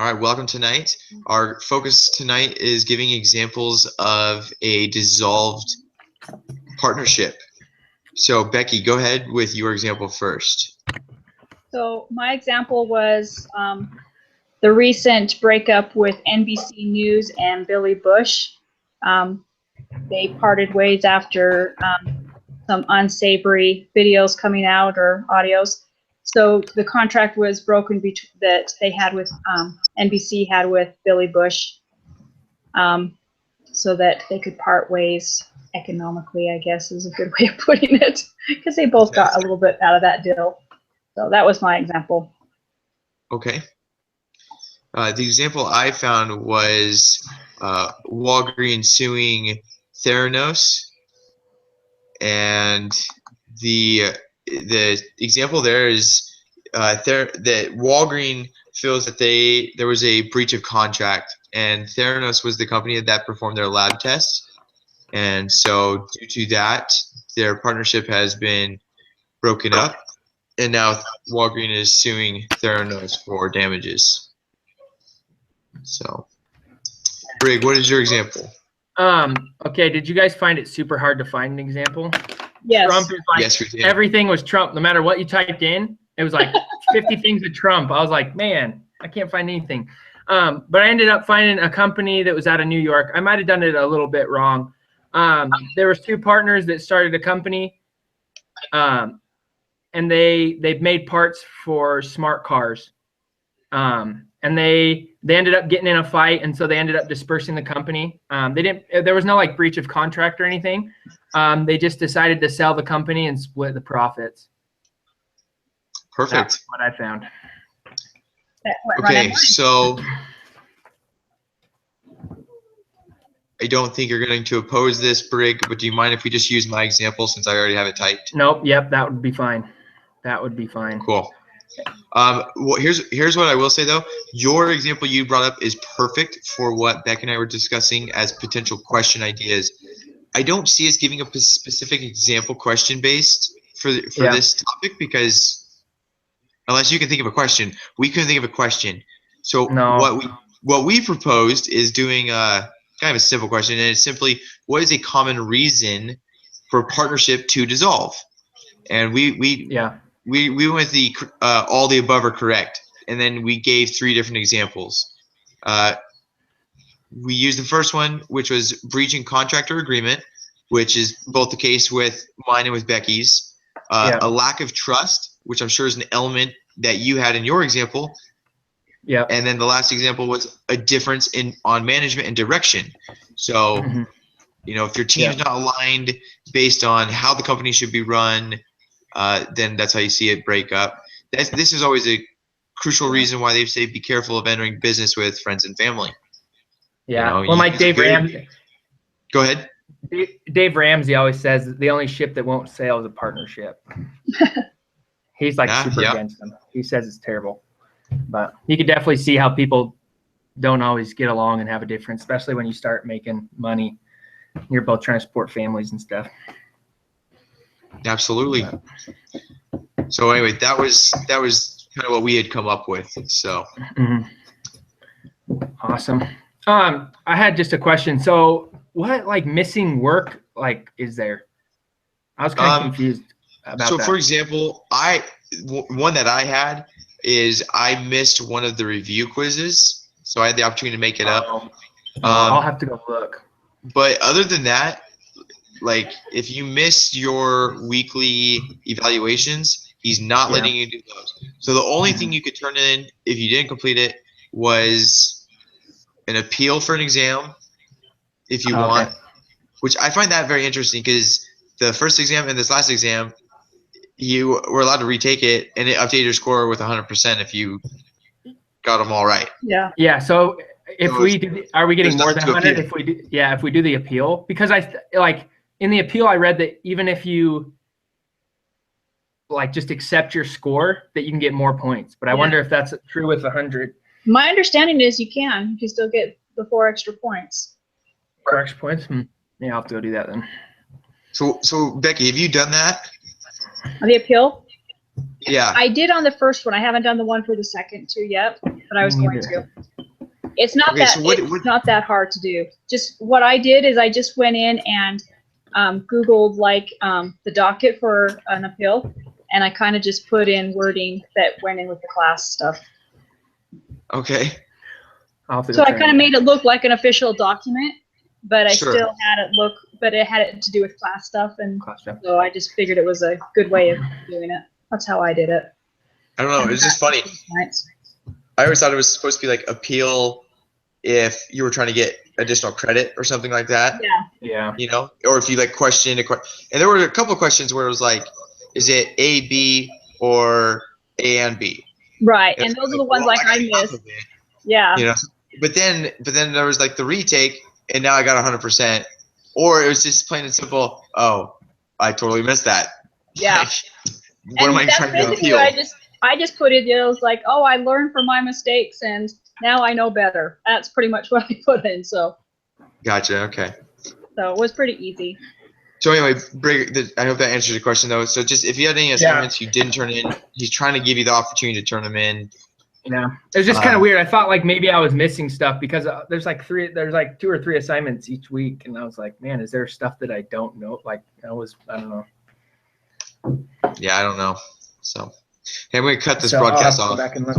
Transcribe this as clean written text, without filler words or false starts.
All right, welcome tonight. Our focus tonight is giving examples of a dissolved partnership. So Becky, go ahead with your example first. So my example was the recent breakup with NBC News and Billy Bush. They parted ways after some unsavory videos coming out or audios. So the contract was broken that they had with NBC had with Billy Bush, so that they could part ways economically, I guess is a good way of putting it, because they both got a little bit out of that deal. So that was my example. Okay. The example I found was Walgreens suing Theranos, and the example there is that Walgreens feels that there was a breach of contract, and Theranos was the company that performed their lab tests, and so due to that, their partnership has been broken up, and now Walgreens is suing Theranos for damages. So, Brig, what is your example? Okay, did you guys find it super hard to find an example? Yes. Trump is like, Yes, we did. Everything was Trump. No matter what you typed in, it was like 50 things of Trump. I was like, man, I can't find anything. But I ended up finding a company that was out of New York. I might have done it a little bit wrong. There was two partners that started a company, and they've made parts for smart cars. And they ended up getting in a fight, and so they ended up dispersing the company. There was no like breach of contract or anything. They just decided to sell the company and split the profits. Perfect. That's what I found. Okay, so I don't think you're going to oppose this, Brig, but do you mind if we just use my example since I already have it typed? Nope. Yep, that would be fine. That would be fine. Cool. Well, here's what I will say though. Your example you brought up is perfect for what Beck and I were discussing as potential question ideas. I don't see us giving a specific example question based for this topic, because unless you can think of a question, we couldn't think of a question. So No. what we proposed is doing kind of a simple question, and it's simply, what is a common reason for a partnership to dissolve? And we went with the all the above are correct, and then we gave 3 different examples. We used the first one, which was breaching contract or agreement, which is both the case with mine and with Becky's. A lack of trust, which I'm sure is an element that you had in your example. Yeah. And then the last example was a difference on management and direction. So, you know, if your team's not aligned based on how the company should be run, then that's how you see it break up. This is always a crucial reason why they say be careful of entering business with friends and family. Yeah. You know, well, like Dave Ramsey. Go ahead. Dave Ramsey always says the only ship that won't sail is a partnership. He's like super against them. He says it's terrible. But you could definitely see how people don't always get along and have a difference, especially when you start making money. You're both trying to support families and stuff. Absolutely. So anyway, that was kind of what we had come up with. So awesome. I had just a question. So what like missing work like is there? I was kind of confused about that. So for example, one that I had is I missed one of the review quizzes, so I had the opportunity to make it up. I'll have to go look. But other than that, like if you miss your weekly evaluations, he's not letting you do those. So the only thing you could turn in if you didn't complete it was an appeal for an exam, if you want, which I find that very interesting, because the first exam and this last exam, you were allowed to retake it, and it updated your score with 100% if you got them all right. Yeah. Yeah. So if we do, are we getting more than 100 if we do? Yeah, if we do the appeal, because like in the appeal, I read that even if you like just accept your score, that you can get more points. But I wonder if that's true with 100. My understanding is you can still get the 4 extra points. 4 extra points. Yeah, I'll have to go do that then. So Becky, have you done that? The appeal? Yeah. I did on the first one. I haven't done the one for the second 2 yet. but I was Me going neither. to. It's not Okay, that so what- it's not that hard to do. Just what I did is I just went in and Googled like the docket for an appeal, and I kind of just put in wording that went in with the class stuff. Okay. I'll have to So go I try kind of it. made it look like an official document, but I Sure. still had it look, but it had it to do with class stuff, and Class stuff. so I just figured it was a good way of doing it. That's how I did it. I don't know. It's just funny. Nice. I always thought it was supposed to be like appeal if you were trying to get additional credit or something like that. Yeah. Yeah. You know, or if you like questioned a question. And there were a couple of questions where it was like, is it A, B, or A and B? Right. And And it's those are the ones well, like got I half missed. of it, Yeah. you know, but then there was like the retake, and now I got 100%, or it was just plain and simple. Oh, I totally missed that. Yeah. Like, what am I that's trying to basically appeal? what I just put it, it was like, oh, I learned from my mistakes and now I know better. That's pretty much what I put in. So Gotcha. Okay. it was pretty easy. So anyway, I hope that answers your question though. So just if you had any assignments you didn't turn in, he's trying to give you the opportunity to turn them in. Yeah. It was just kind of weird. I thought like maybe I was missing stuff because there's like 2 or 3 assignments each week, and I was like, man, is there stuff that I don't know? Like I don't know. Yeah, I don't know. So, hey, I'm gonna cut this So I'll have broadcast to go off. back and look.